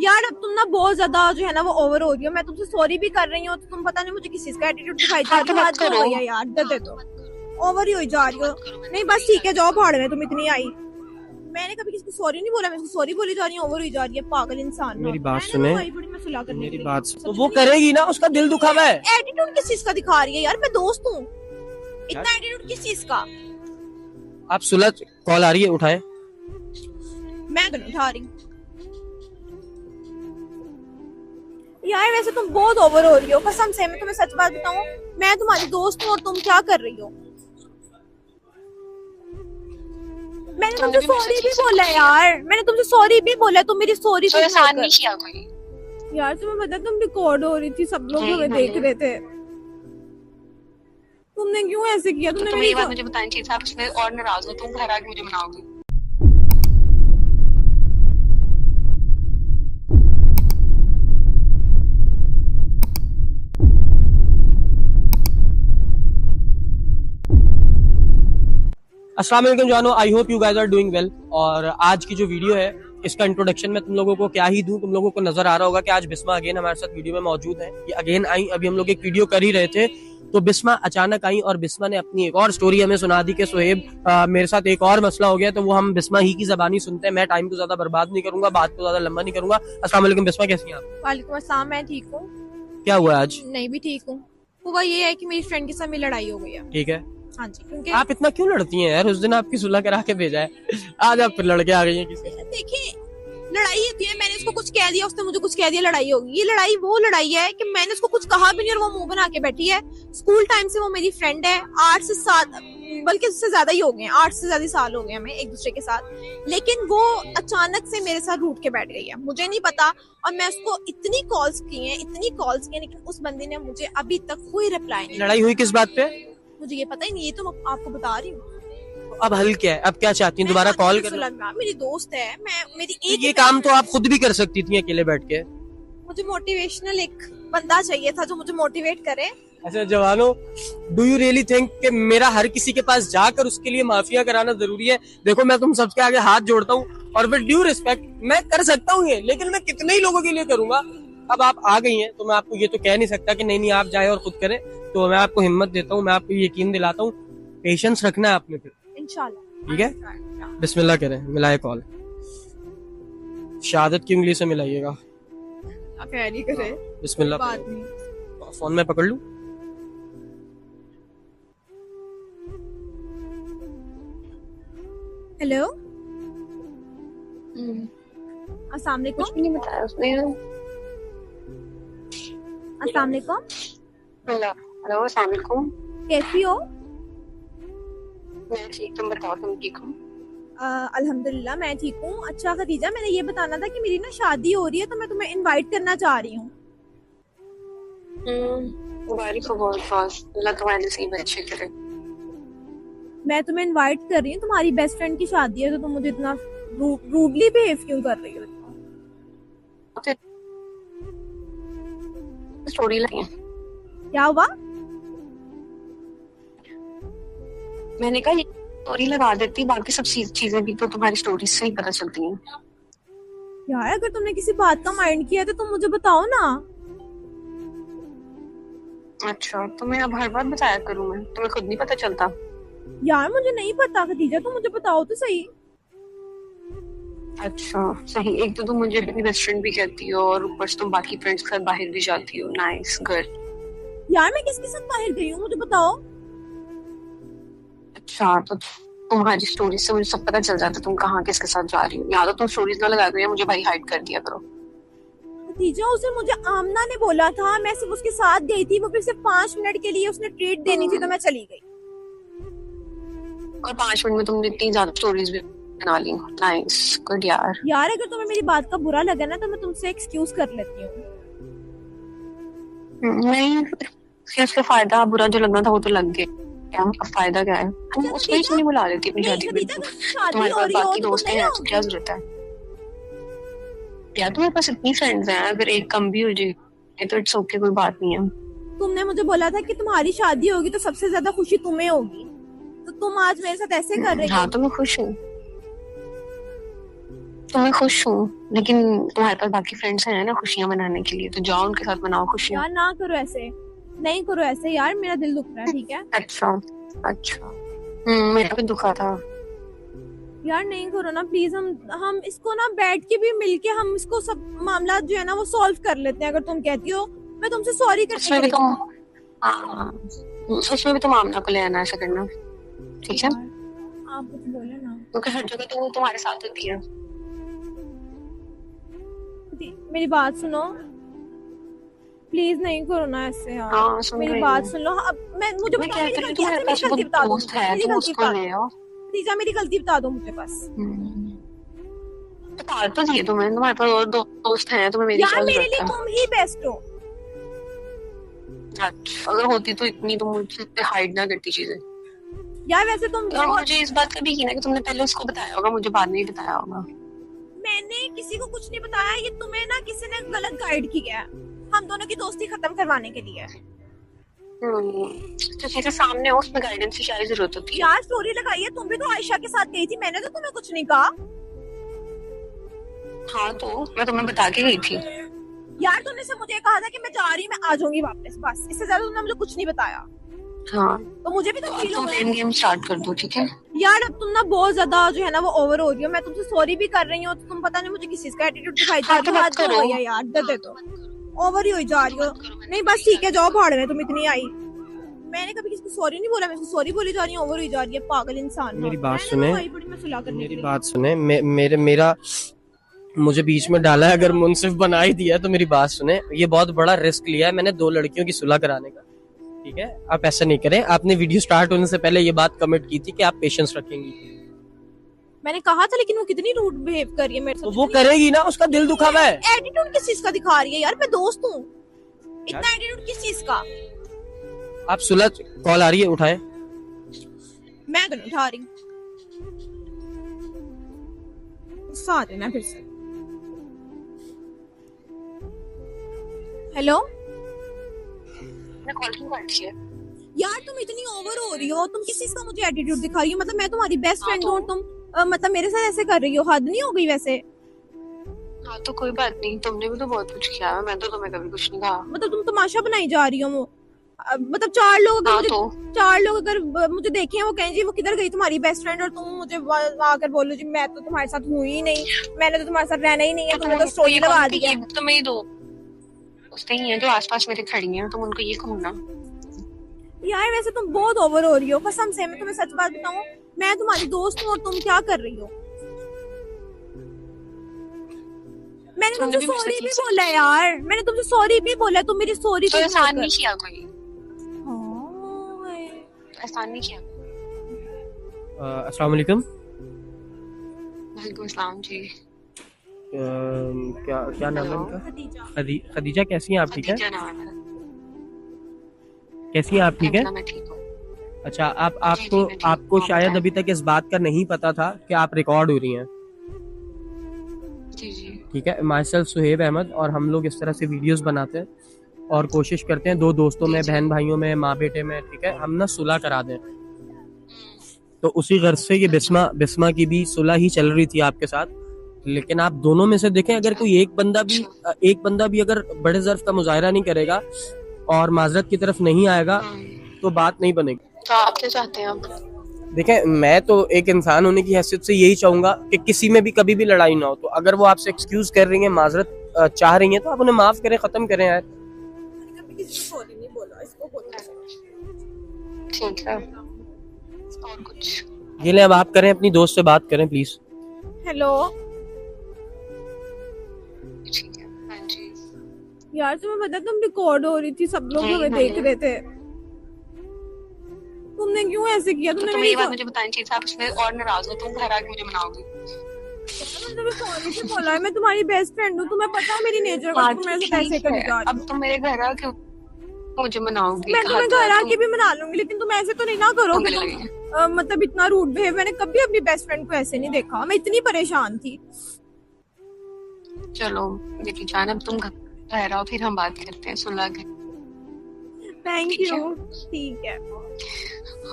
यार अब तुम ना बहुत ज्यादा जो है ना वो ओवर हो रही हो। मैं तुमसे सॉरी भी कर रही हूँ तो तुम पता नहीं मुझे किस चीज का एटीट्यूड दिखाई जा रही हो। आज हो गया यार, दे दो, ओवर ही हो जा रही हो। नहीं बस ठीक है, जाओ भाड़ में, तुम इतनी आई। मैंने कभी किसी को सॉरी नहीं बोला, मैं इसको सॉरी बोली जा रही हूँ, ओवर हुई जा रही है, पागल इंसान। मेरी बात सुने, मेरी बात तो वो करेगी ना, उसका दिल दुखा हुआ है। एटीट्यूड किस चीज का दिखा रही है यार, मैं दोस्त हूँ, इतना एटीट्यूड किस चीज का? आप सुलह, कॉल आ रही है, उठाएं। मैं तो नहीं उठा रही यार। वैसे तुम बहुत ओवर हो रही हो कसम से, मैं तुम्हें सच बात बताऊं, मैं तुम्हारी दोस्त हूँ और तुम क्या कर रही हो? मैंने तुमसे सॉरी भी बोला यार, मैंने तुमसे सॉरी भी बोला, तुम मेरी सॉरी तो एहसान नहीं किया कोई यार। तुम्हें पता तुम रिकॉर्ड हो रही थी, सब लोग हमें देख रहे थे। तुमने क्यों ऐसे किया? तुमने मेरी बात मुझे बतानी चाहिए था, आप इसमें और नाराज हो, तुम घर आके मुझे मनाओगी। अस्सलाम वालेकुम जानो, I hope you guys are doing well. और आज की जो वीडियो है इसका इंट्रोडक्शन मैं तुम लोगों को क्या ही दूं। तुम लोगों को नजर आ रहा होगा कि आज बिस्मा अगेन हमारे साथ वीडियो में मौजूद है। ये अगेन आई, अभी हम लोग एक वीडियो कर ही रहे थे तो बिस्मा अचानक आई और बिस्मा ने अपनी एक और स्टोरी हमें सुना दी कि सोहेब मेरे साथ एक और मसला हो गया। तो वो हम बिस्मा ही की ज़बानी सुनते हैं। मैं टाइम को ज्यादा बर्बाद नहीं करूंगा, बात को ज्यादा लंबा नहीं करूंगा। अस्सलाम वालेकुम बिस्मा, कैसी हैं आप? वालेकुम अस्सलाम, मैं ठीक हूँ। क्या हुआ आज? नहीं भी ठीक हूँ। हुआ ये है कि मेरी फ्रेंड के साथ मेरी लड़ाई हो गई है। ठीक है। हाँ जी, क्योंकि आप इतना क्यों लड़ती हैं यार? उस दिन आपकी सुलह करा के भेजा है, आज आप फिर लड़के आ गई हैं किसी से। देखिए लड़ाई होती है, मैंने उसको कुछ कह दिया, उसने मुझे कुछ कह दिया, लड़ाई होगी। ये लड़ाई वो लड़ाई है कि मैंने उसको कुछ कहा भी नहीं और वो मुंह बना के बैठी है। स्कूल टाइम से वो मेरी फ्रेंड है, 8 से 7 बल्कि उससे ज्यादा ही हो गए हैं, 8 से ज्यादा साल हो गए हमें एक दूसरे के साथ। लेकिन वो अचानक से मेरे साथ रूठ के बैठ गई है, मुझे नहीं पता। और मैं उसको इतनी कॉल्स की हैं, लेकिन उस बंदे ने मुझे अभी तक कोई रिप्लाई नहीं। लड़ाई हुई किस बात पे? मुझे ये पता ही नहीं, ये तो मैं आपको बता रही हूँ। अब हल क्या है? अब क्या चाहती हैं? दोबारा कॉल करना? मेरी दोस्त है, मेरी एक ये काम तो आप खुद भी कर सकती थी अकेले बैठ के। मुझे मोटिवेशनल एक बंदा चाहिए था जो मुझे मोटिवेट करे। अच्छा जवानों, डू यू रियली थिंक कि मेरा हर किसी के पास जाकर उसके लिए माफिया कराना जरूरी है? देखो मैं तुम सबके आगे हाथ जोड़ता हूँ और विद ड्यू रिस्पेक्ट मैं कर सकता हूँ ये, लेकिन मैं कितने ही लोगों के लिए करूंगा। अब आप आ गई हैं तो मैं आपको ये तो कह नहीं सकता कि नहीं आप जाए और खुद करें। तो मैं आपको हिम्मत देता हूँ, मैं आपको यकीन दिलाता हूँ, पेशेंस रखना है आपने फिर, इंशाल्लाह। ठीक है? बिस्मिल्लाह करें, मिलाए कॉल, शहादत की उंगली से मिलाइएगा। नहीं करे। बिस्मिल्लाह। फोन में पकड़ लूं? हेलो, अस्सलाम वालेकुम। कुछ भी नहीं बताया उसने। अस्सलाम वालेकुम। हेलो अस्सलाम वालेकुम। कैसी हो? मैं ठीक, तुम बताओ तुम ठीक हो? अल्हम्दुलिल्लाह मैं ठीक हूँ। अच्छा खदीजा, मैंने ये बताना था कि मेरी ना शादी हो रही है तो मैं तुम्हें इनवाइट करना चाह रही हूँ। अल्लाह तुम्हारे नसीब अच्छे करे। मैं तुम्हें इनवाइट कर रही हूँ, तुम्हारी बेस्ट फ्रेंड की शादी है तो तुम मुझे इतना रूडली बिहेव क्यों कर रही हो? स्टोरी लगी क्या हुआ? मैंने कहा ये स्टोरी लगा देती, बाकी सब चीजें भी तो तुम्हारी स्टोरी से ही पता चलती हैं। यार अगर तुमने किसी बात का माइंड किया तो तुम मुझे बताओ ना। अच्छा तो मैं अब हर बात बताया करूँ? मैं तुम्हें खुद नहीं पता चलता? यार मुझे नहीं पता खदीजा, तुम मुझे बताओ तो सही। अच्छा सही, एक तो तुम मुझे अपनी बेस्ट फ्रेंड भी कहती हो और ऊपर से तुम बाकी फ्रेंड्स के साथ बाहर भी जाती हो। Nice, good. यार मैं किसके साथ बाहर गई हूँ मुझे बताओ। अच्छा तो तुम्हारी स्टोरी से मुझे सब पता चल जाता तुम कहाँ किसके साथ जा रही हो। या तो तुम स्टोरीज ना लगा दो या मुझे भाई हाइड कर दिया करो। खदीजा उसे मुझे आमना ने बोला था, मैं सिर्फ उसके साथ गई थी, वो फिर सिर्फ 5 मिनट के लिए उसने ट्रीट देनी थी तो मैं चली गई। और 5 मिनट में तुमने इतनी ज्यादा स्टोरीज भी बना ली। नाइस, गुड यार। यार अगर तुम्हें मेरी बात का बुरा लगा ना तो मैं तुमसे एक्सक्यूज कर लेती हूँ। नहीं, इसका फायदा बुरा जो लगना था वो तो लग गया। क्या फायदा क्या है? तुम उसको ही नहीं बुला लेती अपनी शादी में? तुम्हारे पास बाकी दोस्त हैं तो क्या जरूरत है? यार तुम्हारे पास इतनी फ्रेंड्स हैं, अगर एक कम भी हो जाए तो इट्स ओके, कोई बात नहीं है। तुमने मुझे बोला था कि तुम्हारी शादी होगी तो सबसे ज्यादा खुशी तुम्हें होगी, तो तुम आज मेरे साथ ऐसे कर रही हो। हाँ तो मैं खुश हूँ। तो मैं खुश हूँ, लेकिन तुम्हारे पास बाकी फ्रेंड्स हैं ना खुशियां मनाने के लिए, तो जाओ उनके साथ मनाओ खुशियां। यार ना करो ऐसे, नहीं करो ऐसे यार, मेरा दिल दुख रहा है, ठीक है? अच्छा अच्छा, मेरा भी दुखा था। यार नहीं करो ना प्लीज, हम इसको ना बैठ के भी मिलके हम इसको सब मामला जो है ना वो सॉल्व कर लेते हैं। अगर तुम कहती हो मैं तुमसे सॉरी उसमें भी करने तुम उसमें भी तुम आमना को ले आना, ऐसा करना, ठीक है? आप कुछ बोले ना, क्योंकि हर जगह तो वो तुम्हारे साथ होती है। मेरी बात सुनो प्लीज, नहीं करो ना ऐसे यार। हाँ, सुन मेरी रही बात हूँ। सुन लो। अब मुझे मैं बताओ, क्या मेरी करूँ, गलती तुम्हारे पास वो बता दो, दोस्त है, मेरी तुम गलती उसको बता ले दो। आओ। खदीजा मेरी गलती बता दो मुझे बस। बता तो दिए तुम्हें, तुम्हारे पास और दोस्त हैं, तुम्हें मेरी यार क्या मेरे जरूरत लिए है? तुम ही बेस्ट हो। अच्छा, अगर होती तो इतनी तुम मुझसे हाइड ना करती चीजें। यार वैसे तुम और मुझे इस बात का भी यकीन है कि तुमने पहले उसको बताया होगा, मुझे बाद में ही बताया होगा। मैंने किसी को कुछ नहीं बताया, ये तुम्हें ना किसी ने गलत गाइड किया है हम दोनों की दोस्ती खत्म करवाने के लिए। तो जैसे सामने हो, उसमें गाइडेंस की क्या जरूरत होती है? यार स्टोरी लगाई है, तुम भी तो आयशा के साथ गई थी, मैंने तो तुम्हें कुछ नहीं कहा। हाँ, तो मैं तुम्हें बता के गई थी। यार तुमने से मुझे कहा था कि मैं जा रही, मैं आ जाऊंगी वापस, बस इससे ज्यादा तुमने मुझे कुछ नहीं बताया। हाँ, तो मुझे भी तो फील तुम हो एंड गेम स्टार्ट कर दो, ठीक है? यार अब तुम ना बहुत ज्यादा जो है ना वो ओवर हो रही हो। मैं तुमसे सॉरी भी कर रही हूँ तो तुम पता नहीं मुझे किस चीज का एटीट्यूड दिखाई हाँ, तो मत करो। यार दे दो, ओवर ही हो जा रही हो। नहीं बस ठीक है, जाओ भाड़ में, तुम इतनी आई। मैंने कभी किसी को सॉरी नहीं बोला, मैं इसको सॉरी बोली जा रही हूँ, ओवर हुई जा रही है, पागल इंसान। मेरी बात सुने, मेरी बात सुने, मेरा मुझे बीच में डाला है, अगर मुनसिफ बना ही दिया तो मेरी बात सुने। ये बहुत बड़ा रिस्क लिया है मैंने 2 लड़कियों की सुलह कराने का, ठीक है? आप ऐसा नहीं करें। आपने वीडियो स्टार्ट होने से पहले ये बात कमिट की थी कि आप पेशेंस रखेंगी। मैंने कहा था, लेकिन वो कितनी रूड बिहेव कर रही है मेरे साथ। तो वो करेगी ना, उसका दिल दुखा हुआ है। एटीट्यूड किस चीज का दिखा रही है यार, मैं दोस्त हूँ, इतना एटीट्यूड किस चीज का? आप सुलह, कॉल आ रही है, उठाएं। मैं तो नहीं उठा रही, गुस्सा आ देना फिर से। हेलो मैं कॉल क्यों कर रही है? यार तुम इतनी ओवर हो रही हो, तुम किस चीज का मुझे एटीट्यूड दिखा रही हो? मतलब मैं तुम्हारी बेस्ट फ्रेंड हूँ और तुम मतलब मेरे साथ ऐसे कर रही हो, हद नहीं हो गई वैसे? हाँ, तो कोई बात नहीं, तुमने भी तो बहुत कुछ किया है, मैं तो तुम्हें कभी कुछ नहीं कहा। मतलब तुम तमाशा बनाई जा रही हो। मतलब 4 लोग अगर मुझे देखें, वो कहें जी वो किधर गई तुम्हारी बेस्ट फ्रेंड, और तुम मुझे आकर बोलो जी मैं तो तुम्हारे साथ हुई ही नहीं, मैंने तो तुम्हारे साथ रहना ही नहीं है, तुमने तो स्टोरी लगा दी है। तो मेरी दोस्त ही हैं जो आसपास मेरे खड़ी हैं, तुम उनको ये कहो ना। यार वैसे तुम बहुत ओवर हो रही हो, कसम से। मैं तुम्हें सच बात बताऊं, मैं तुम्हारी दोस्त हूँ और तुम क्या कर रही हो? मैंने तुमसे सॉरी भी बोला यार, मैंने तुमसे सॉरी भी बोला, तुम मेरी सॉरी तो एहसान नहीं किया कोई, एहसान नहीं किया। अस्सलाम वालेकुम। वालेकुम अस्सलाम जी। क्या नाम है इनका? खदीजा। कैसी हैं आप? ठीक है? कैसी हैं आप? ठीक है? अच्छा, आपको शायद अभी तक इस बात का नहीं पता था कि आप रिकॉर्ड हो रही हैं। ठीक है? माई सेल्फ सुहेब अहमद, और हम लोग इस तरह से वीडियोस बनाते हैं और कोशिश करते हैं 2 दोस्तों में, बहन भाइयों में, माँ बेटे में, ठीक है, हम ना सुलह करा दें। तो उसी गर्ज से ये बिस्मा की भी सुलह ही चल रही थी आपके साथ। लेकिन आप दोनों में से देखें, अगर कोई एक बंदा भी अगर बड़े ज़र्फ का मुजाहरा नहीं करेगा और माजरत की तरफ नहीं आएगा तो बात नहीं बनेगी। तो आप क्या चाहते हैं अब? देखें, मैं तो एक इंसान होने की हैसियत से यही चाहूंगा कि किसी में भी कभी भी लड़ाई ना हो। तो अगर वो आपसे एक्सक्यूज कर रही हैं, माजरत चाह रही हैं, तो आप उन्हें माफ करें, खत्म करें यार। ठीक है, और कुछ? ये ले, अब आप करें, अपनी दोस्त से बात करें प्लीज। हेलो ठीक है, हाँ जी। यार तुम्हें पता, तुम रिकॉर्ड हो रही थी, सब लोग हमें देख रहे थे। तुमने क्यों ऐसे किया? तुमने मेरी बात मुझे बतानी चाहिए था, आप इसमें और नाराज हो, तुम घर आके मुझे मनाओगी। मैंने सॉरी से बोला है, मैं तुम्हारी बेस्ट फ्रेंड हूँ, तुम्हें पता है मेरी नेचर का, तुम मेरे साथ ऐसे कर जा रही हो। अब तुम मेरे घर आके मुझे मनाओगी। मैं तुम्हें घर आके भी मना लूंगी, लेकिन तुम ऐसे तो नहीं ना करोगे। मतलब इतना रूड बिहेव मैंने कभी अपनी बेस्ट फ्रेंड को ऐसे नहीं देखा, मैं इतनी परेशान थी। चलो बेटी जान, अब तुम घर आओ, फिर हम बात करते हैं सुलह के। Thank you. ठीक है,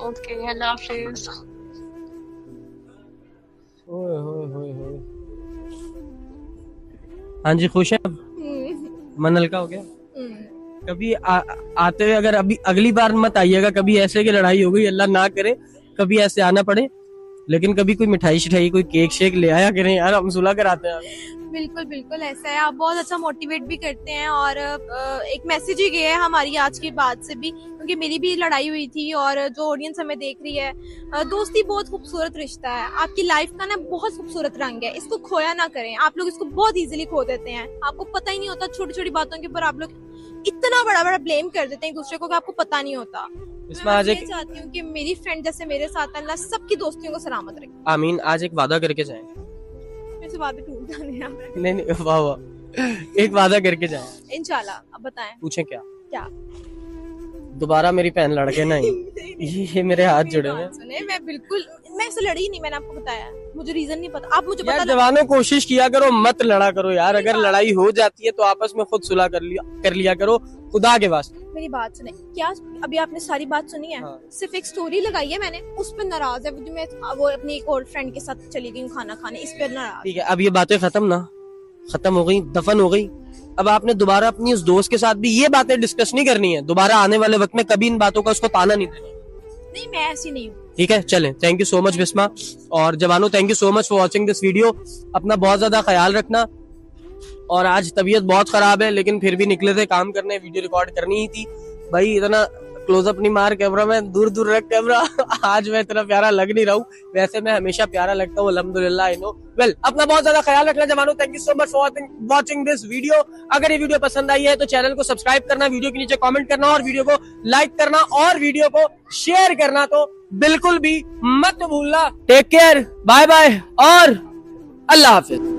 ओके, अल्लाह हाफिज। ओए होए होए होए। हाँ जी, खुश है अब? मन हल्का हो गया? कभी आते हुए अगर अभी अगली बार मत आइएगा कभी ऐसे की लड़ाई हो गई, अल्लाह ना करे कभी ऐसे आना पड़े, लेकिन कभी कोई मिठाई शिठाई कोई केक शेक ले आया करें यार, हम सुलह कराते हैं। बिल्कुल बिल्कुल ऐसा है, आप बहुत अच्छा मोटिवेट भी करते हैं और एक मैसेज ही गया है हमारी आज की बात से भी, क्योंकि मेरी भी लड़ाई हुई थी और जो ऑडियंस हमें देख रही है, दोस्ती बहुत खूबसूरत रिश्ता है, आपकी लाइफ का ना बहुत खूबसूरत रंग है, इसको खोया ना करें। आप लोग इसको बहुत इजीली खो देते हैं, आपको पता ही नहीं होता, छोटी छोटी बातों के ऊपर आप लोग इतना बड़ा बड़ा ब्लेम कर देते हैं एक दूसरे को कि आपको पता नहीं होता। इसमें आज एक चाहती हूँ कि मेरी फ्रेंड जैसे मेरे साथ अल्लाह सबकी दोस्तियों को सलामत रखे। आमीन। आज एक वादा करके जाएं। मेरे से वादे टूट जाने हैं। नहीं वाह वाह, एक वादा करके जाएं इंशाल्लाह। अब बताएं। पूछें क्या? क्या? दोबारा मेरी बहन लड़के नहीं। ये मेरे हाथ जुड़े हुए हैं। सुने, मैं इससे लड़ी नहीं, मैंने आपको बताया, मुझे रीजन नहीं पता, आप मुझे यार जवानों कोशिश किया करो, मत लड़ा करो यार, अगर लड़ाई हो जाती है तो आपस में खुद सुलह कर लिया करो, खुदा के वास्ते। मेरी बात सुने, क्या अभी आपने सारी बात सुनी है? हाँ। सिर्फ एक स्टोरी लगाई है मैंने, उस पर नाराज है जो मैं वो अपनी एक और फ्रेंड के साथ चली गई हूँ खाना खाने, इस पर नाराज। ठीक है, अब ये बातें खत्म हो गई, दफन हो गई। अब आपने दोबारा अपनी उस दोस्त के साथ भी ये बातें डिस्कस नहीं करनी है, दोबारा आने वाले वक्त में कभी इन बातों का उसको ताना नहीं देना। नहीं, मैं ऐसी नहीं हूँ। ठीक है, चलें। Thank you so much Bisma और जवानों, thank you so much for watching this video. अपना बहुत ज्यादा ख्याल रखना। और आज तबीयत बहुत खराब है लेकिन फिर भी निकले थे काम करने, वीडियो रिकॉर्ड करनी ही थी भाई। इतना क्लोजअप नहीं मार कैमरा में, दूर दूर रख कैमरा। आज मैं इतना प्यारा लग नहीं रहा हूँ, वैसे मैं हमेशा प्यारा लगता हूँ अल्हम्दुलिल्लाह, आई नो। वेल, अपना बहुत ज्यादा ख्याल रखना जवानों। Thank you so much for watching this video. अगर ये वीडियो पसंद आई है तो चैनल को सब्सक्राइब करना, वीडियो के नीचे कमेंट करना और वीडियो को लाइक करना और वीडियो को शेयर करना तो बिल्कुल भी मत भूलना। टेक केयर, बाय बाय और अल्लाह हाफिज।